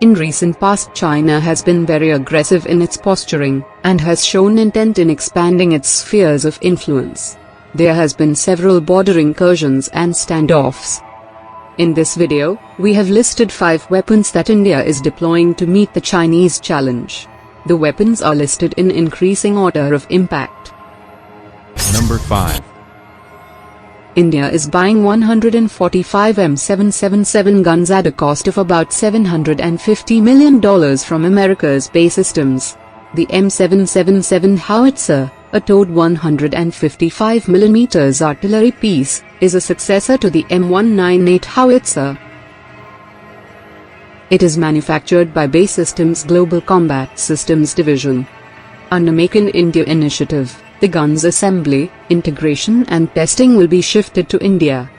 In recent past, China has been very aggressive in its posturing, and has shown intent in expanding its spheres of influence. There has been several border incursions and standoffs. In this video, we have listed 5 weapons that India is deploying to meet the Chinese challenge. The weapons are listed in increasing order of impact. Number 5. India is buying 145 M777 guns at a cost of about $750 million from America's BAE Systems. The M777 howitzer, a towed 155mm artillery piece, is a successor to the M198 howitzer. It is manufactured by BAE Systems Global Combat Systems Division. Under Make in India initiative, the gun's assembly, integration and testing will be shifted to India.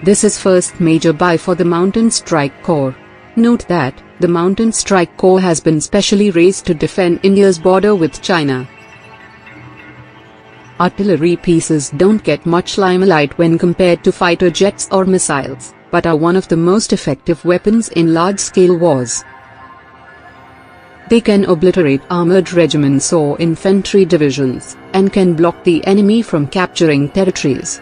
This is first major buy for the Mountain Strike Corps. Note that, the Mountain Strike Corps has been specially raised to defend India's border with China. Artillery pieces don't get much limelight when compared to fighter jets or missiles, but are one of the most effective weapons in large-scale wars. They can obliterate armored regiments or infantry divisions, and can block the enemy from capturing territories.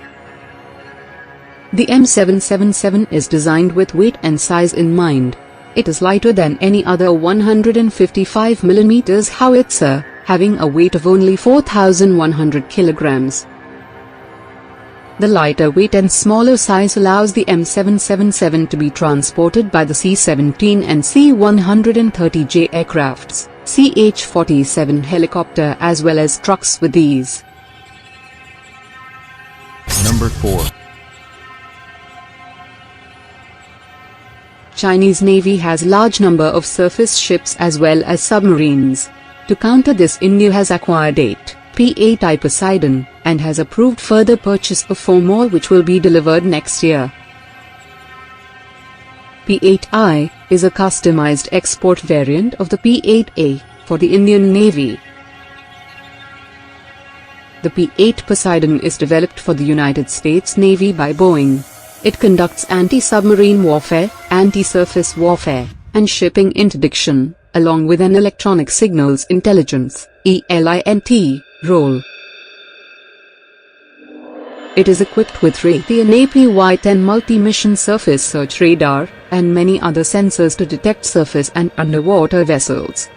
The M777 is designed with weight and size in mind. It is lighter than any other 155mm howitzer, having a weight of only 4,100 kilograms. The lighter weight and smaller size allows the M777 to be transported by the C-17 and C-130J aircrafts, CH-47 helicopter as well as trucks with ease. Number 4. Chinese Navy has large number of surface ships as well as submarines. To counter this, India has acquired 8 P-8I Poseidon, and has approved further purchase of 4 more which will be delivered next year. P-8I is a customized export variant of the P-8A for the Indian Navy. The P-8 Poseidon is developed for the United States Navy by Boeing. It conducts anti-submarine warfare, anti-surface warfare, and shipping interdiction, along with an electronic signals intelligence (ELINT) role. It is equipped with Raytheon APY-10 multi-mission surface search radar, and many other sensors to detect surface and underwater vessels.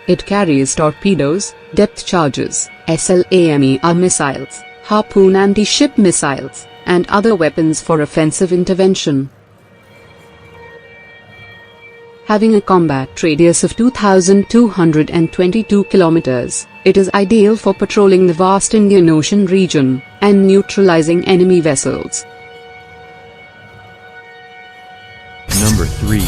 It carries torpedoes, depth charges, SLAMER missiles, Harpoon anti-ship missiles, and other weapons for offensive intervention. Having a combat radius of 2,222 kilometers, it is ideal for patrolling the vast Indian Ocean region, and neutralizing enemy vessels. Number 3.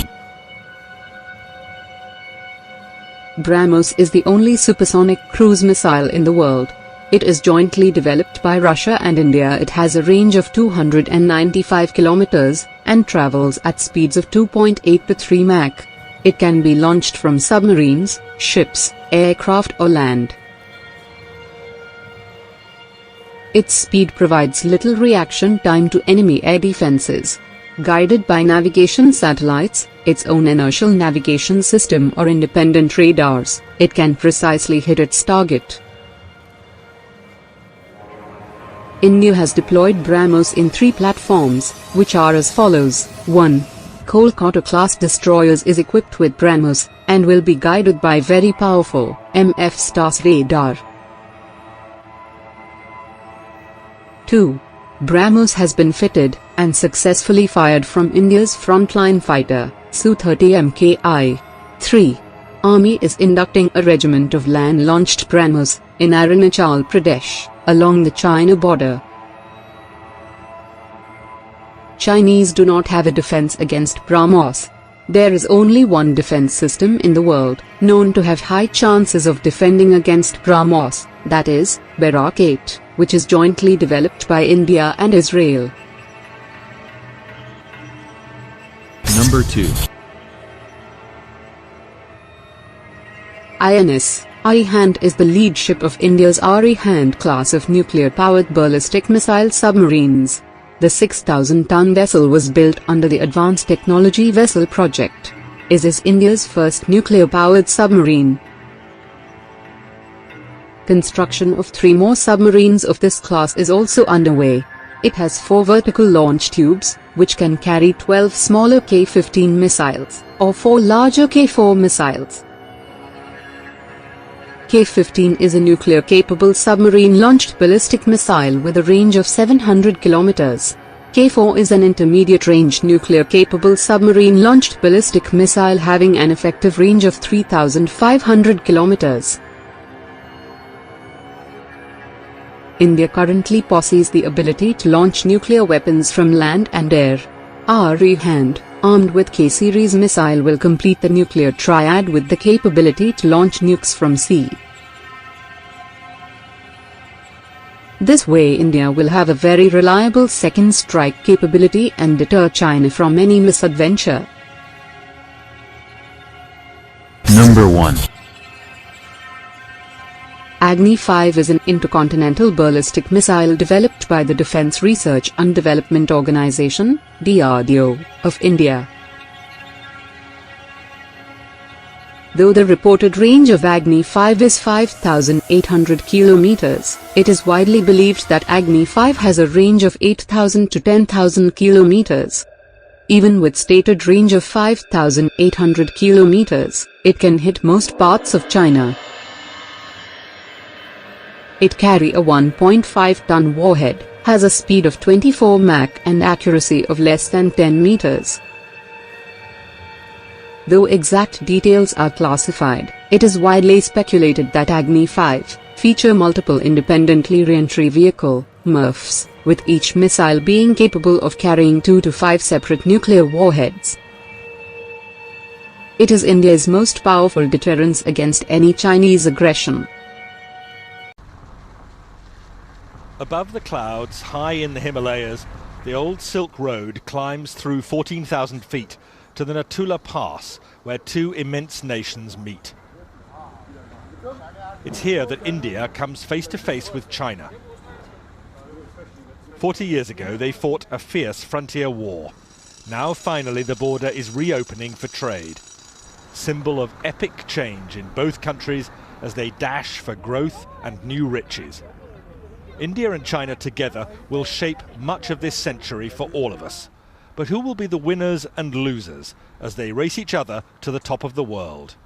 BrahMos is the only supersonic cruise missile in the world. It is jointly developed by Russia and India. It has a range of 295 kilometers, and travels at speeds of 2.8 to 3 Mach. It can be launched from submarines, ships, aircraft or land. Its speed provides little reaction time to enemy air defenses. Guided by navigation satellites, its own inertial navigation system or independent radars, it can precisely hit its target. India has deployed BrahMos in 3 platforms, which are as follows. 1. Kolkata-class destroyers is equipped with BrahMos, and will be guided by very powerful MF STARS radar. 2. BrahMos has been fitted, and successfully fired from India's frontline fighter, Su-30 MKI. 3. Army is inducting a regiment of land-launched BrahMos, in Arunachal Pradesh, along the China border. Chinese do not have a defense against BrahMos. There is only one defense system in the world, known to have high chances of defending against BrahMos, that is, Barak 8, which is jointly developed by India and Israel. Number 2. INS Arihant is the lead ship of India's Arihant class of nuclear-powered ballistic missile submarines. The 6,000-ton vessel was built under the Advanced Technology Vessel Project. It is India's first nuclear-powered submarine. Construction of 3 more submarines of this class is also underway. It has 4 vertical launch tubes, which can carry 12 smaller K-15 missiles, or 4 larger K-4 missiles. K-15 is a nuclear-capable submarine-launched ballistic missile with a range of 700 kilometers. K-4 is an intermediate-range nuclear-capable submarine-launched ballistic missile having an effective range of 3,500 kilometers. India currently possesses the ability to launch nuclear weapons from land and air. Our Arihant, armed with K-series missile, will complete the nuclear triad with the capability to launch nukes from sea. This way India will have a very reliable second strike capability and deter China from any misadventure. Number 1. Agni-5 is an intercontinental ballistic missile developed by the Defence Research and Development Organisation, DRDO, of India. Though the reported range of Agni-5 is 5,800 kilometers, it is widely believed that Agni-5 has a range of 8,000 to 10,000 kilometers. Even with stated range of 5,800 kilometers, it can hit most parts of China. It carries a 1.5-ton warhead, has a speed of 24 Mach and accuracy of less than 10 meters. Though exact details are classified, it is widely speculated that Agni-5 feature multiple independently re-entry vehicle (MIRVs), with each missile being capable of carrying 2 to 5 separate nuclear warheads. It is India's most powerful deterrence against any Chinese aggression. Above the clouds, high in the Himalayas, the old Silk Road climbs through 14,000 feet to the Natula Pass, where 2 immense nations meet. It's here that India comes face to face with China. 40 years ago, they fought a fierce frontier war. Now, finally, the border is reopening for trade. Symbol of epic change in both countries as they dash for growth and new riches. India and China together will shape much of this century for all of us. But who will be the winners and losers as they race each other to the top of the world?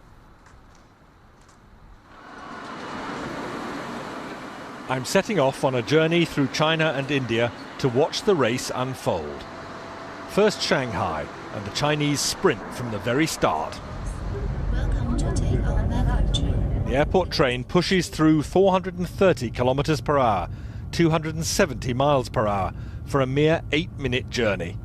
I'm setting off on a journey through China and India to watch the race unfold. First Shanghai, and the Chinese sprint from the very start. Welcome to take our method train. The airport train pushes through 430 kilometers per hour, 270 miles per hour, for a mere 8-minute journey.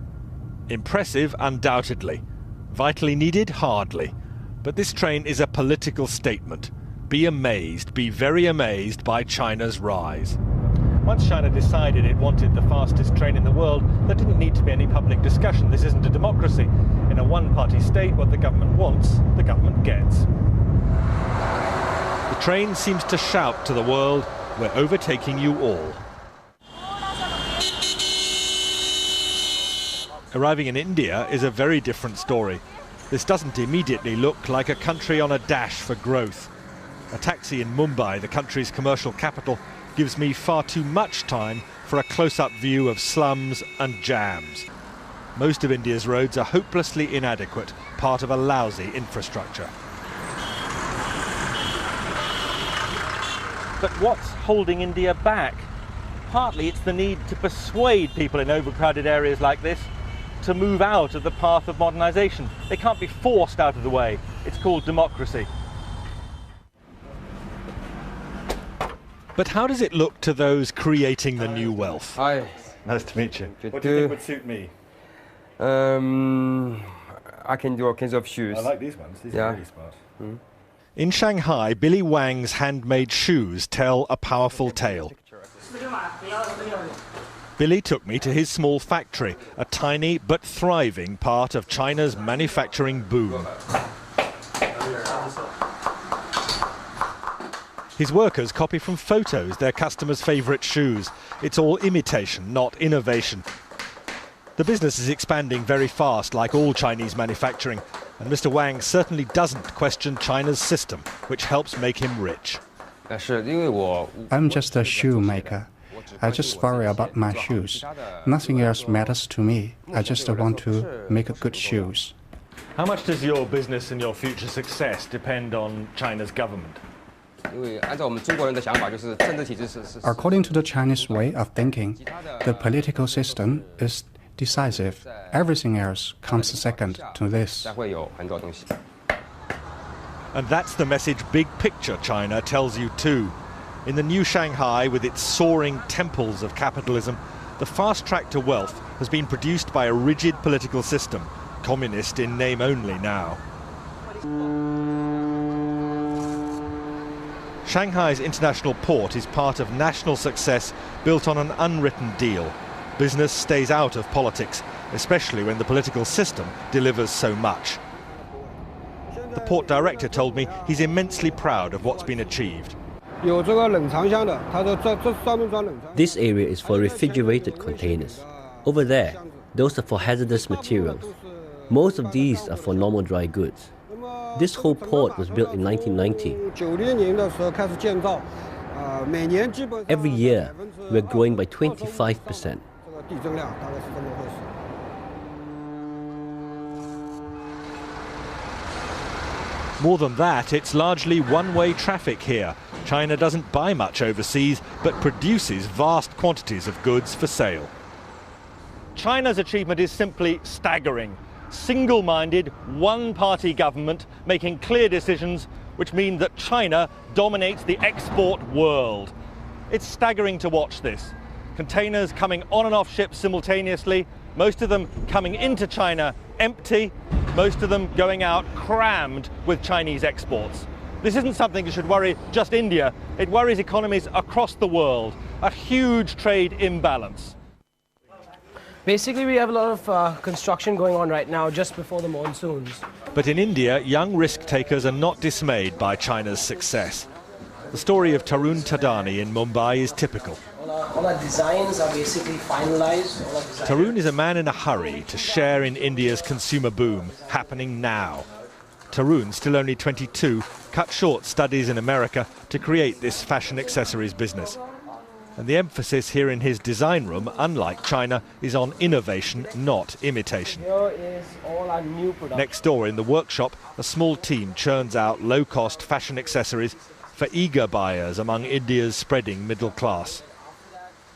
Impressive, undoubtedly. Vitally needed, hardly. But this train is a political statement. Be amazed, be very amazed by China's rise. Once China decided it wanted the fastest train in the world, there didn't need to be any public discussion. This isn't a democracy. In a one-party state, what the government wants, the government gets. The train seems to shout to the world, "We're overtaking you all." Arriving in India is a very different story. This doesn't immediately look like a country on a dash for growth. A taxi in Mumbai, the country's commercial capital, gives me far too much time for a close-up view of slums and jams. Most of India's roads are hopelessly inadequate, part of a lousy infrastructure. But what's holding India back? Partly it's the need to persuade people in overcrowded areas like this to move out of the path of modernisation. They can't be forced out of the way. It's called democracy. But how does it look to those creating the new wealth? Hi. Nice to meet you. What do you think would suit me? I can do all kinds of shoes. I like these ones. These are really smart. In Shanghai, Billy Wang's handmade shoes tell a powerful tale. Billy took me to his small factory, a tiny but thriving part of China's manufacturing boom. His workers copy from photos their customers' favourite shoes. It's all imitation, not innovation. The business is expanding very fast, like all Chinese manufacturing, and Mr. Wang certainly doesn't question China's system, which helps make him rich. I'm just a shoemaker. I just worry about my shoes. Nothing else matters to me. I just want to make good shoes. How much does your business and your future success depend on China's government? According to the Chinese way of thinking, the political system is decisive. Everything else comes second to this. And that's the message big picture China tells you too. In the new Shanghai, with its soaring temples of capitalism, the fast track to wealth has been produced by a rigid political system, communist in name only now. Shanghai's international port is part of national success built on an unwritten deal. Business stays out of politics, especially when the political system delivers so much. The port director told me he's immensely proud of what's been achieved. This area is for refrigerated containers. Over there, those are for hazardous materials. Most of these are for normal dry goods. This whole port was built in 1990. Every year, we're growing by 25%. More than that, it's largely one-way traffic here. China doesn't buy much overseas, but produces vast quantities of goods for sale. China's achievement is simply staggering. Single-minded, one-party government making clear decisions which mean that China dominates the export world. It's staggering to watch this. Containers coming on and off ships simultaneously, most of them coming into China empty, most of them going out crammed with Chinese exports. This isn't something that should worry just India, it worries economies across the world. A huge trade imbalance. Basically, we have a lot of construction going on right now just before the monsoons. But in India, young risk-takers are not dismayed by China's success. The story of Tarun Tadani in Mumbai is typical. All our designs are basically finalized. Tarun is a man in a hurry to share in India's consumer boom, happening now. Tarun, still only 22, cut short studies in America to create this fashion accessories business. And the emphasis here in his design room, unlike China, is on innovation, not imitation. Here is all our new production. Next door in the workshop, a small team churns out low-cost fashion accessories for eager buyers among India's spreading middle class.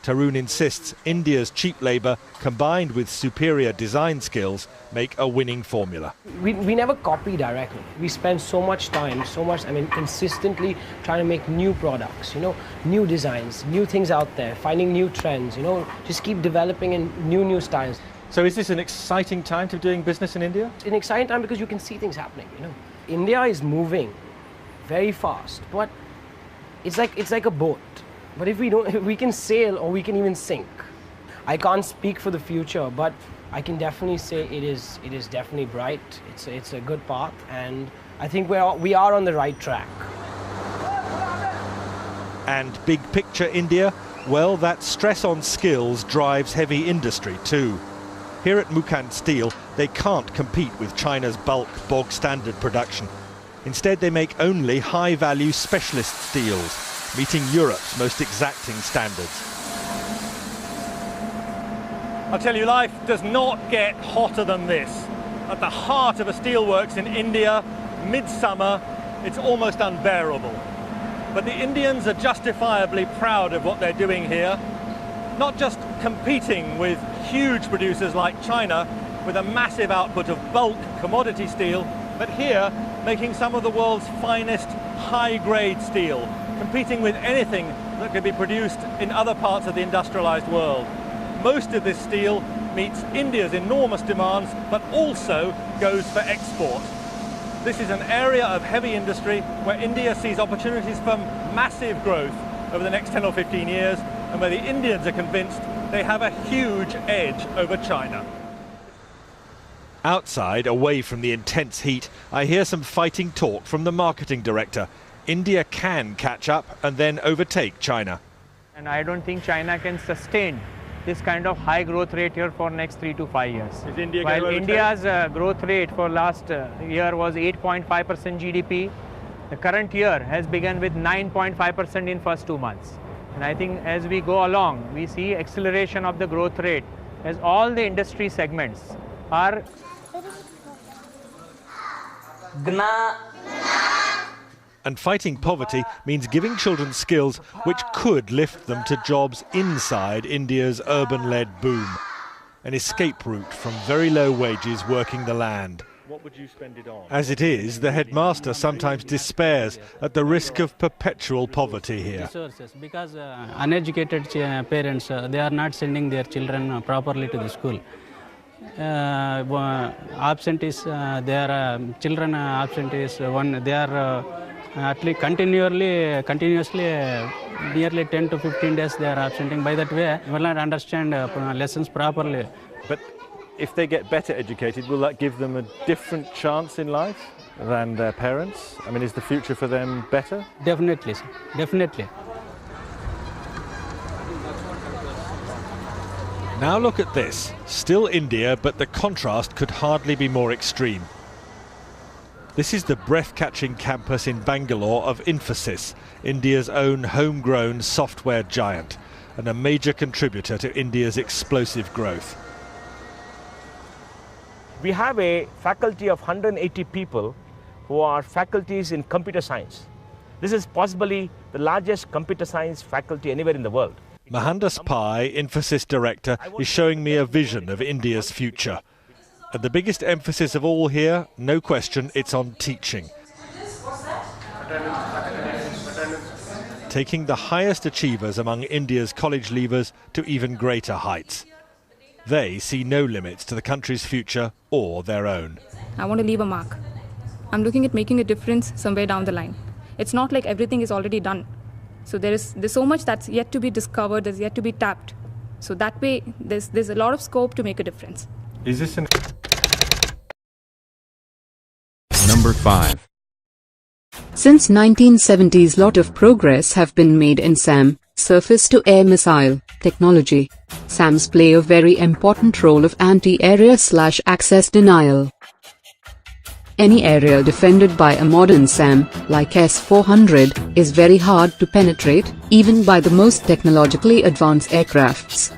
Tarun insists India's cheap labour, combined with superior design skills, make a winning formula. We never copy directly. We spend so much time, consistently trying to make new products, new designs, new things out there, finding new trends, just keep developing in new styles. So is this an exciting time to be doing business in India? It's an exciting time because you can see things happening, India is moving very fast, but it's like a boat. But if we can sail or we can even sink. I can't speak for the future, but I can definitely say it is definitely bright. It's a good path, and I think we are on the right track. And big picture India? Well, that stress on skills drives heavy industry too. Here at Mukand Steel, they can't compete with China's bulk bog standard production. Instead, they make only high-value specialist steels, meeting Europe's most exacting standards. I'll tell you, life does not get hotter than this. At the heart of a steelworks in India, midsummer, it's almost unbearable. But the Indians are justifiably proud of what they're doing here, not just competing with huge producers like China with a massive output of bulk commodity steel, but here making some of the world's finest high-grade steel, competing with anything that could be produced in other parts of the industrialized world. Most of this steel meets India's enormous demands, but also goes for export. This is an area of heavy industry where India sees opportunities for massive growth over the next 10 or 15 years, and where the Indians are convinced they have a huge edge over China. Outside, away from the intense heat, I hear some fighting talk from the marketing director. India can catch up and then overtake China. And I don't think China can sustain this kind of high growth rate here for next 3 to 5 years. Is India While going to India's growth rate for last year was 8.5% GDP, the current year has begun with 9.5% in first 2 months. And I think as we go along, we see acceleration of the growth rate as all the industry segments are. And fighting poverty means giving children skills which could lift them to jobs inside India's urban-led boom. An escape route from very low wages working the land. What would you spend it on? As it is, the headmaster sometimes despairs at the risk of perpetual poverty here. Because uneducated parents, they are not sending their children properly to the school. Absentees, their children absentees, they are at least continuously nearly 10 to 15 days they are absenting. By that way, will not understand lessons properly. But if they get better educated, will that give them a different chance in life than their parents? I mean, is the future for them better? Definitely, sir. Definitely. Now look at this. Still India, but the contrast could hardly be more extreme. This is the breath-catching campus in Bangalore of Infosys, India's own homegrown software giant, and a major contributor to India's explosive growth. We have a faculty of 180 people who are faculties in computer science. This is possibly the largest computer science faculty anywhere in the world. Mohandas Pai, Infosys director, is showing me a vision of India's future. And the biggest emphasis of all here, no question, it's on teaching. Taking the highest achievers among India's college leavers to even greater heights. They see no limits to the country's future or their own. I want to leave a mark. I'm looking at making a difference somewhere down the line. It's not like everything is already done. So there's so much that's yet to be discovered, there's yet to be tapped. So that way, there's a lot of scope to make a difference. Is this an... Number 5. Since 1970s, lot of progress have been made in SAM, surface-to-air missile, technology. SAMs play a very important role of anti-area/access denial. Any area defended by a modern SAM, like S-400, is very hard to penetrate, even by the most technologically advanced aircrafts.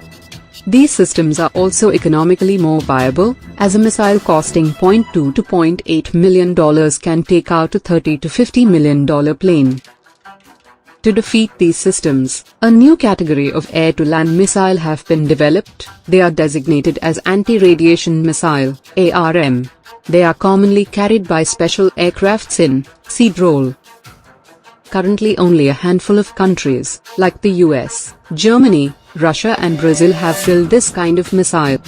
These systems are also economically more viable, as a missile costing $0.2 to $0.8 million can take out a $30 to $50 million plane. To defeat these systems, a new category of air-to-land missile have been developed. They are designated as anti-radiation missile, ARM. They are commonly carried by special aircrafts in seed role. Currently only a handful of countries, like the US, Germany, Russia and Brazil have built this kind of missile.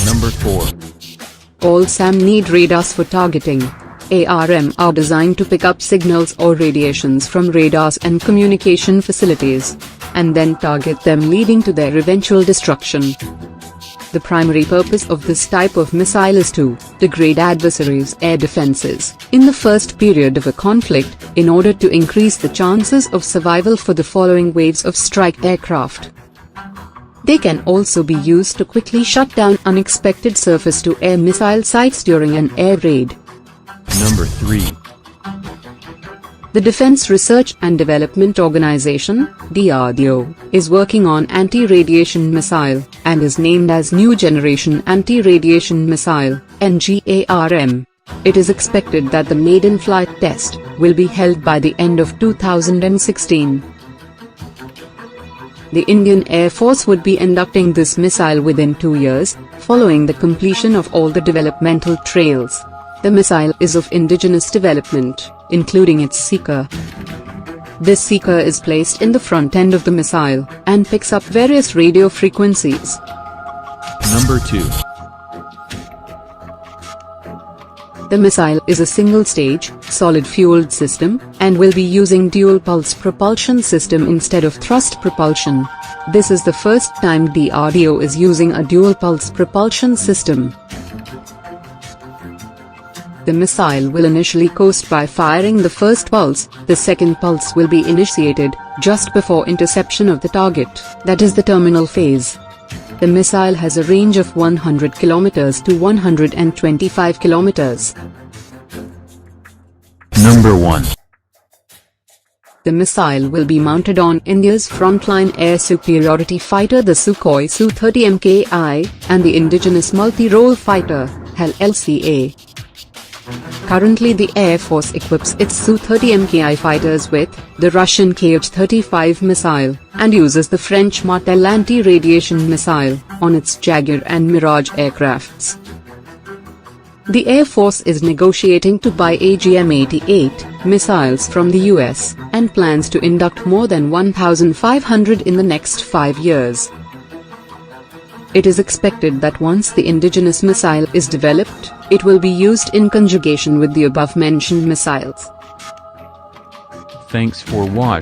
Number 4. All SAM need radars for targeting. ARM are designed to pick up signals or radiations from radars and communication facilities, and then target them, leading to their eventual destruction. The primary purpose of this type of missile is to degrade adversaries' air defenses in the first period of a conflict, in order to increase the chances of survival for the following waves of strike aircraft. They can also be used to quickly shut down unexpected surface-to-air missile sites during an air raid. Number 3. The Defense Research and Development Organization, DRDO, is working on anti-radiation missile, and is named as New Generation Anti-Radiation Missile, NGARM. It is expected that the maiden flight test will be held by the end of 2016. The Indian Air Force would be inducting this missile within 2 years, following the completion of all the developmental trails. The missile is of indigenous development, including its seeker. This seeker is placed in the front end of the missile, and picks up various radio frequencies. Number 2. The missile is a single-stage, solid-fueled system, and will be using dual-pulse propulsion system instead of thrust propulsion. This is the first time DRDO is using a dual-pulse propulsion system. The missile will initially coast by firing the first pulse. The second pulse will be initiated just before interception of the target, that is the terminal phase. The missile has a range of 100 kilometers to 125 kilometers. Number 1. The missile will be mounted on India's frontline air superiority fighter the Sukhoi Su-30 Mki and the indigenous multi-role fighter, HAL-LCA. Currently the Air Force equips its Su-30 Mki fighters with the Russian Kh-35 missile and uses the French Martel anti-radiation missile on its Jaguar and Mirage aircrafts. The Air Force is negotiating to buy AGM-88 missiles from the US and plans to induct more than 1,500 in the next 5 years. It is expected that once the indigenous missile is developed, it will be used in conjugation with the above-mentioned missiles. Thanks for watching.